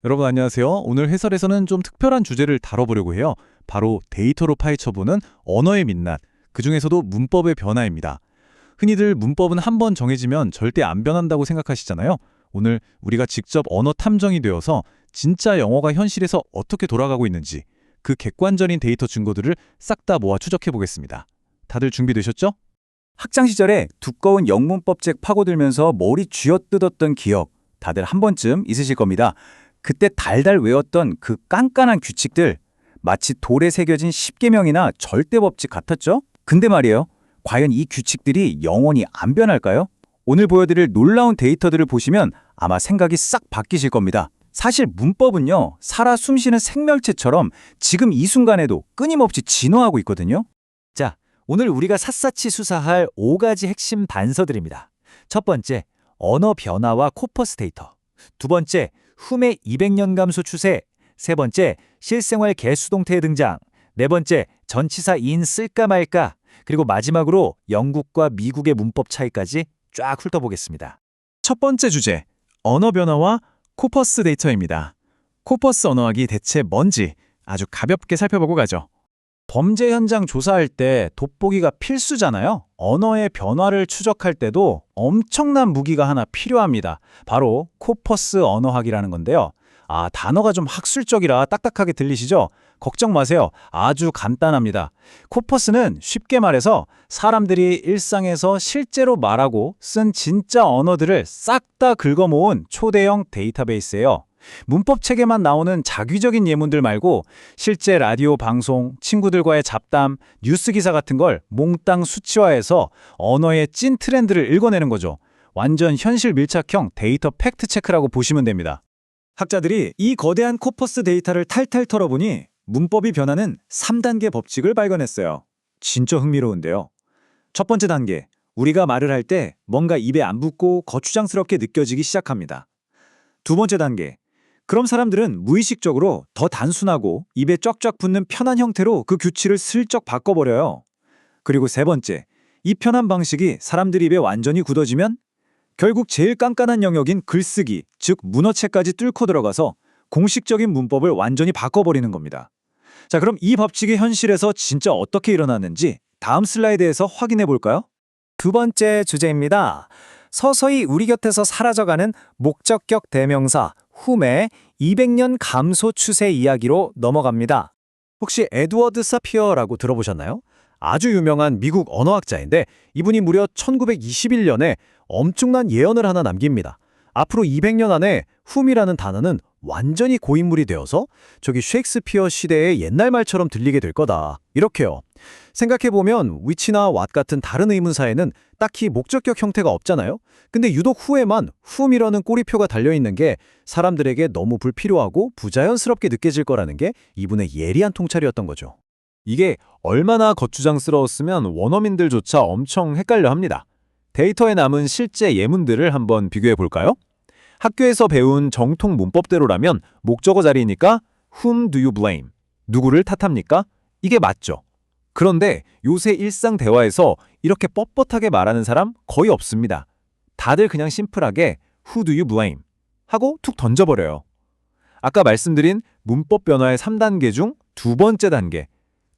여러분 안녕하세요. 오늘 해설에서는 좀 특별한 주제를 다뤄보려고 해요. 바로 데이터로 파헤쳐보는 언어의 민낯, 그중에서도 문법의 변화입니다. 흔히들 문법은 한 번 정해지면 절대 안 변한다고 생각하시잖아요. 오늘 우리가 직접 언어 탐정이 되어서 진짜 영어가 현실에서 어떻게 돌아가고 있는지 그 객관적인 데이터 증거들을 싹 다 모아 추적해보겠습니다. 다들 준비되셨죠? 학창 시절에 두꺼운 영문법책 파고들면서 머리 쥐어뜯었던 기억 다들 한 번쯤 있으실 겁니다. 그때 달달 외웠던 그 깐깐한 규칙들 마치 돌에 새겨진 십계명이나 절대법칙 같았죠? 근데 말이에요. 과연 이 규칙들이 영원히 안 변할까요? 오늘 보여드릴 놀라운 데이터들을 보시면 아마 생각이 싹 바뀌실 겁니다. 사실 문법은요, 살아 숨쉬는 생명체처럼 지금 이 순간에도 끊임없이 진화하고 있거든요. 자, 오늘 우리가 샅샅이 수사할 5가지 핵심 단서들입니다. 첫 번째, 언어 변화와 코퍼스 데이터. 두 번째, 훔의 200년 감소 추세. 세 번째, 실생활 개수동태의 등장. 네 번째, 전치사 인 쓸까 말까. 그리고 마지막으로 영국과 미국의 문법 차이까지 쫙 훑어보겠습니다. 첫 번째 주제, 언어 변화와 코퍼스 데이터입니다. 코퍼스 언어학이 대체 뭔지 아주 가볍게 살펴보고 가죠. 범죄 현장 조사할 때 돋보기가 필수잖아요. 언어의 변화를 추적할 때도 엄청난 무기가 하나 필요합니다. 바로 코퍼스 언어학이라는 건데요. 단어가 좀 학술적이라 딱딱하게 들리시죠? 걱정 마세요. 아주 간단합니다. 코퍼스는 쉽게 말해서 사람들이 일상에서 실제로 말하고 쓴 진짜 언어들을 싹 다 긁어모은 초대형 데이터베이스예요. 문법 책에만 나오는 자기적인 예문들 말고 실제 라디오 방송, 친구들과의 잡담, 뉴스 기사 같은 걸 몽땅 수치화해서 언어의 찐 트렌드를 읽어내는 거죠. 완전 현실 밀착형 데이터 팩트 체크라고 보시면 됩니다. 학자들이 이 거대한 코퍼스 데이터를 탈탈 털어보니 문법이 변하는 3단계 법칙을 발견했어요. 진짜 흥미로운데요. 첫 번째 단계, 우리가 말을 할 때 뭔가 입에 안 붙고 거추장스럽게 느껴지기 시작합니다. 두 번째 단계, 그럼 사람들은 무의식적으로 더 단순하고 입에 쫙쫙 붙는 편한 형태로 그 규칙을 슬쩍 바꿔버려요. 그리고 세 번째, 이 편한 방식이 사람들 입에 완전히 굳어지면 결국 제일 깐깐한 영역인 글쓰기, 즉 문어체까지 뚫고 들어가서 공식적인 문법을 완전히 바꿔버리는 겁니다. 자, 그럼 이 법칙이 현실에서 진짜 어떻게 일어나는지 다음 슬라이드에서 확인해 볼까요? 두 번째 주제입니다. 서서히 우리 곁에서 사라져가는 목적격 대명사 훔의 200년 감소 추세 이야기로 넘어갑니다. 혹시 에드워드 사피어라고 들어보셨나요? 아주 유명한 미국 언어학자인데 이분이 무려 1921년에 엄청난 예언을 하나 남깁니다. 앞으로 200년 안에 훔이라는 단어는 완전히 고인물이 되어서 저기 셰익스피어 시대의 옛날 말처럼 들리게 될 거다. 이렇게요. 생각해보면 which나 what 같은 다른 의문사에는 딱히 목적격 형태가 없잖아요. 근데 유독 후에만 whom이라는 꼬리표가 달려있는 게 사람들에게 너무 불필요하고 부자연스럽게 느껴질 거라는 게 이분의 예리한 통찰이었던 거죠. 이게 얼마나 거추장스러웠으면 원어민들조차 엄청 헷갈려 합니다. 데이터에 남은 실제 예문들을 한번 비교해 볼까요? 학교에서 배운 정통 문법대로라면 목적어 자리니까 whom do you blame? 누구를 탓합니까? 이게 맞죠. 그런데 요새 일상 대화에서 이렇게 뻣뻣하게 말하는 사람 거의 없습니다. 다들 그냥 심플하게 who do you blame? 하고 툭 던져버려요. 아까 말씀드린 문법 변화의 3단계 중 두 번째 단계,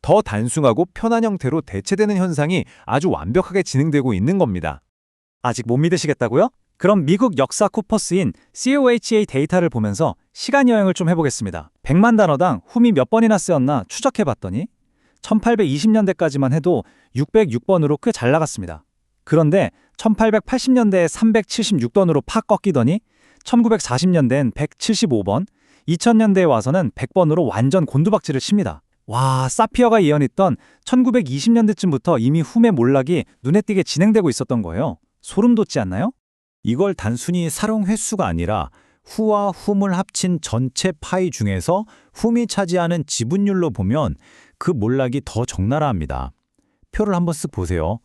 더 단순하고 편한 형태로 대체되는 현상이 아주 완벽하게 진행되고 있는 겁니다. 아직 못 믿으시겠다고요? 그럼 미국 역사 코퍼스인 COHA 데이터를 보면서 시간 여행을 좀 해보겠습니다. 100만 단어당 훔이 몇 번이나 쓰였나 추적해봤더니 1820년대까지만 해도 606번으로 꽤 잘 나갔습니다. 그런데 1880년대에 376번으로 팍 꺾이더니 1940년대엔 175번, 2000년대에 와서는 100번으로 완전 곤두박질을 칩니다. 와, 사피어가 예언했던 1920년대쯤부터 이미 훔의 몰락이 눈에 띄게 진행되고 있었던 거예요. 소름 돋지 않나요? 이걸 단순히 사용 횟수가 아니라 후와 훔을 합친 전체 파이 중에서 훔이 차지하는 지분율로 보면 그 몰락이 더 적나라합니다. 표를 한번 쓱 보세요.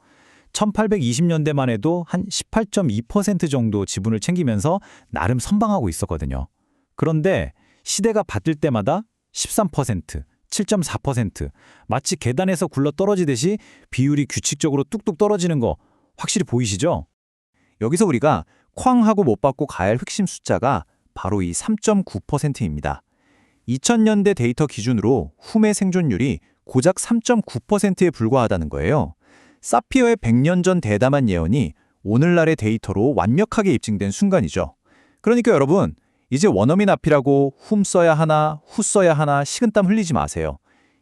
1820년대만 해도 한 18.2% 정도 지분을 챙기면서 나름 선방하고 있었거든요. 그런데 시대가 바뀔 때마다 13%, 7.4%, 마치 계단에서 굴러 떨어지듯이 비율이 규칙적으로 뚝뚝 떨어지는 거 확실히 보이시죠? 여기서 우리가 쾅 하고 못 받고 가야 할 핵심 숫자가 바로 이 3.9%입니다. 2000년대 데이터 기준으로 훔의 생존율이 고작 3.9%에 불과하다는 거예요. 사피어의 100년 전 대담한 예언이 오늘날의 데이터로 완벽하게 입증된 순간이죠. 그러니까 여러분, 이제 원어민 앞이라고 훔 써야 하나, 후 써야 하나 식은땀 흘리지 마세요.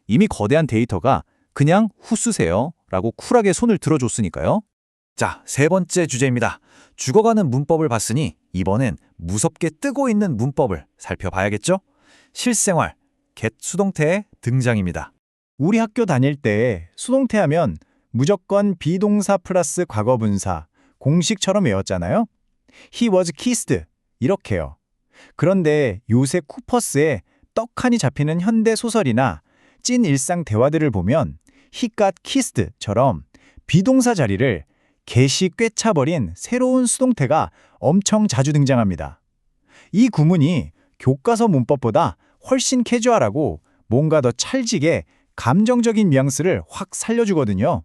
이미 거대한 데이터가 그냥 후 쓰세요 라고 쿨하게 손을 들어줬으니까요. 자, 세 번째 주제입니다. 죽어가는 문법을 봤으니 이번엔 무섭게 뜨고 있는 문법을 살펴봐야겠죠? 실생활, get 수동태의 등장입니다. 우리 학교 다닐 때 수동태 하면 무조건 비동사 플러스 과거분사, 공식처럼 외웠잖아요. He was kissed 이렇게요. 그런데 요새 쿠퍼스에 떡하니 잡히는 현대 소설이나 찐 일상 대화들을 보면 He got kissed처럼 비동사 자리를 get이 꿰차버린 새로운 수동태가 엄청 자주 등장합니다. 이 구문이 교과서 문법보다 훨씬 캐주얼하고 뭔가 더 찰지게 감정적인 뉘앙스를 확 살려주거든요.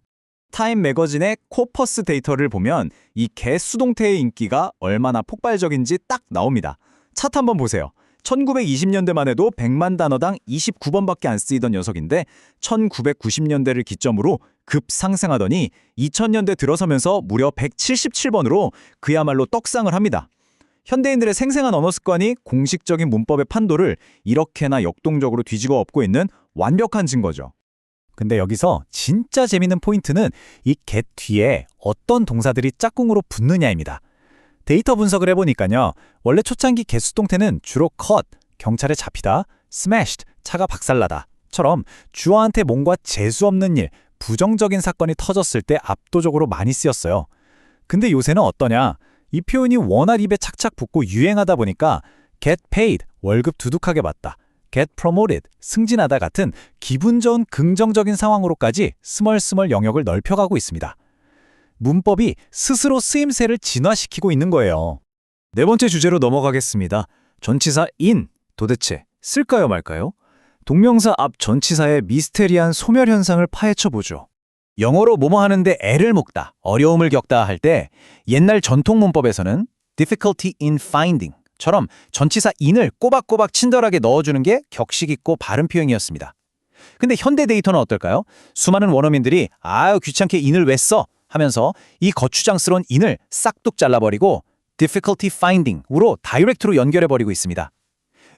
타임 매거진의 코퍼스 데이터를 보면 이 get 수동태의 인기가 얼마나 폭발적인지 딱 나옵니다. 차트 한번 보세요. 1920년대만 해도 100만 단어당 29번밖에 안 쓰이던 녀석인데 1990년대를 기점으로 급상승하더니 2000년대 들어서면서 무려 177번으로 그야말로 떡상을 합니다. 현대인들의 생생한 언어 습관이 공식적인 문법의 판도를 이렇게나 역동적으로 뒤집어 엎고 있는 완벽한 증거죠. 근데 여기서 진짜 재밌는 포인트는 이 get 뒤에 어떤 동사들이 짝꿍으로 붙느냐입니다. 데이터 분석을 해보니까요. 원래 초창기 get 수동태는 주로 cut, 경찰에 잡히다, smashed, 차가 박살나다처럼 주어한테 뭔가 재수없는 일, 부정적인 사건이 터졌을 때 압도적으로 많이 쓰였어요. 근데 요새는 어떠냐? 이 표현이 워낙 입에 착착 붙고 유행하다 보니까 get paid, 월급 두둑하게 받다, get promoted, 승진하다 같은 기분 좋은 긍정적인 상황으로까지 스멀스멀 영역을 넓혀가고 있습니다. 문법이 스스로 쓰임새를 진화시키고 있는 거예요. 네 번째 주제로 넘어가겠습니다. 전치사 in, 도대체 쓸까요 말까요? 동명사 앞 전치사의 미스테리한 소멸 현상을 파헤쳐보죠. 영어로 뭐뭐 하는데 애를 먹다, 어려움을 겪다 할 때 옛날 전통 문법에서는 difficulty in finding처럼 전치사 in을 꼬박꼬박 친절하게 넣어주는 게 격식 있고 바른 표현이었습니다. 근데 현대 데이터는 어떨까요? 수많은 원어민들이 아유 귀찮게 in을 왜 써? 하면서 이 거추장스러운 in을 싹둑 잘라버리고 difficulty finding으로 다이렉트로 연결해버리고 있습니다.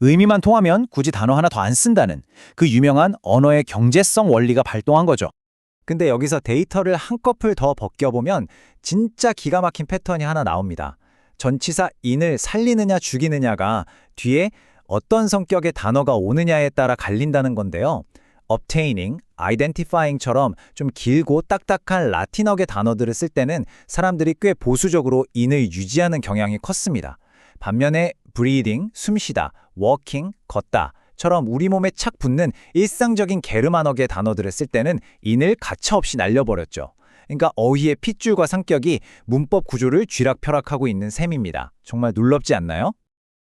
의미만 통하면 굳이 단어 하나 더 안 쓴다는 그 유명한 언어의 경제성 원리가 발동한 거죠. 근데 여기서 데이터를 한꺼풀 더 벗겨보면 진짜 기가 막힌 패턴이 하나 나옵니다. 전치사 in을 살리느냐 죽이느냐가 뒤에 어떤 성격의 단어가 오느냐에 따라 갈린다는 건데요. obtaining, identifying처럼 좀 길고 딱딱한 라틴어계 단어들을 쓸 때는 사람들이 꽤 보수적으로 in을 유지하는 경향이 컸습니다. 반면에 breathing, 숨쉬다, walking, 걷다처럼 우리 몸에 착 붙는 일상적인 게르만어계 단어들을 쓸 때는 in을 가차없이 날려버렸죠. 그러니까 어휘의 핏줄과 상격이 문법 구조를 쥐락펴락하고 있는 셈입니다. 정말 놀랍지 않나요?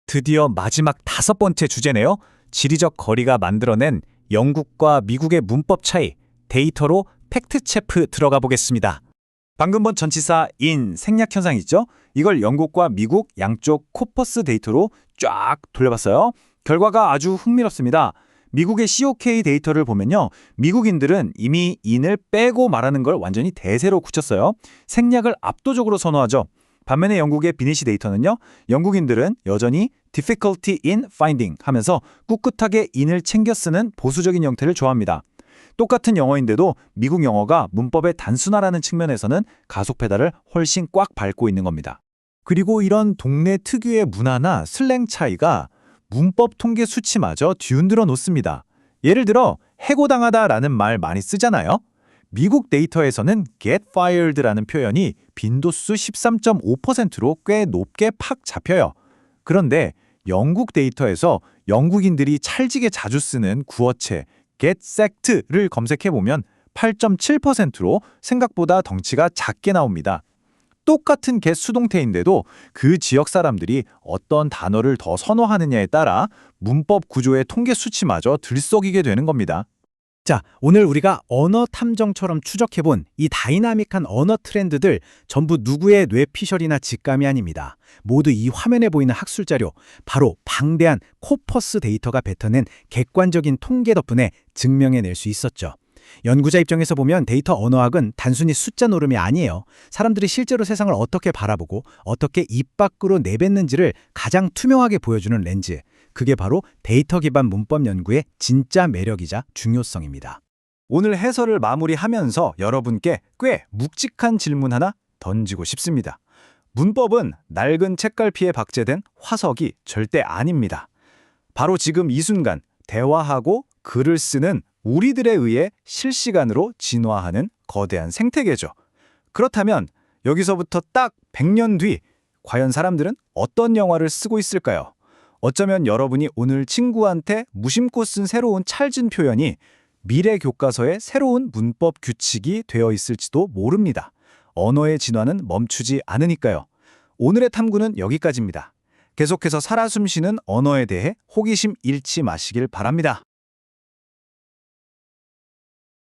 드디어 마지막 다섯 번째 주제네요. 지리적 거리가 만들어낸 영국과 미국의 문법 차이, 데이터로 팩트체크 들어가 보겠습니다. 방금 본 전치사 in 생략 현상 있죠? 이걸 영국과 미국 양쪽 코퍼스 데이터로 쫙 돌려봤어요. 결과가 아주 흥미롭습니다. 미국의 COK 데이터를 보면요. 미국인들은 이미 in을 빼고 말하는 걸 완전히 대세로 굳혔어요. 생략을 압도적으로 선호하죠. 반면에 영국의 비니시 데이터는요. 영국인들은 여전히 difficulty in finding 하면서 꿋꿋하게 in을 챙겨 쓰는 보수적인 형태를 좋아합니다. 똑같은 영어인데도 미국 영어가 문법의 단순화라는 측면에서는 가속 페달을 훨씬 꽉 밟고 있는 겁니다. 그리고 이런 동네 특유의 문화나 슬랭 차이가 문법 통계 수치마저 뒤흔들어 놓습니다. 예를 들어 해고당하다라는 말 많이 쓰잖아요. 미국 데이터에서는 get fired라는 표현이 빈도수 13.5%로 꽤 높게 팍 잡혀요. 그런데 영국 데이터에서 영국인들이 찰지게 자주 쓰는 구어체 get sacked를 검색해보면 8.7%로 생각보다 덩치가 작게 나옵니다. 똑같은 get 수동태인데도 그 지역 사람들이 어떤 단어를 더 선호하느냐에 따라 문법 구조의 통계 수치마저 들썩이게 되는 겁니다. 자, 오늘 우리가 언어 탐정처럼 추적해본 이 다이나믹한 언어 트렌드들 전부 누구의 뇌피셜이나 직감이 아닙니다. 모두 이 화면에 보이는 학술 자료, 바로 방대한 코퍼스 데이터가 뱉어낸 객관적인 통계 덕분에 증명해낼 수 있었죠. 연구자 입장에서 보면 데이터 언어학은 단순히 숫자 노름이 아니에요. 사람들이 실제로 세상을 어떻게 바라보고 어떻게 입 밖으로 내뱉는지를 가장 투명하게 보여주는 렌즈. 그게 바로 데이터 기반 문법 연구의 진짜 매력이자 중요성입니다. 오늘 해설을 마무리하면서 여러분께 꽤 묵직한 질문 하나 던지고 싶습니다. 문법은 낡은 책갈피에 박제된 화석이 절대 아닙니다. 바로 지금 이 순간 대화하고 글을 쓰는 우리들에 의해 실시간으로 진화하는 거대한 생태계죠. 그렇다면 여기서부터 딱 100년 뒤 과연 사람들은 어떤 영화를 쓰고 있을까요? 어쩌면 여러분이 오늘 친구한테 무심코 쓴 새로운 찰진 표현이 미래 교과서의 새로운 문법 규칙이 되어 있을지도 모릅니다. 언어의 진화는 멈추지 않으니까요. 오늘의 탐구는 여기까지입니다. 계속해서 살아 숨쉬는 언어에 대해 호기심 잃지 마시길 바랍니다.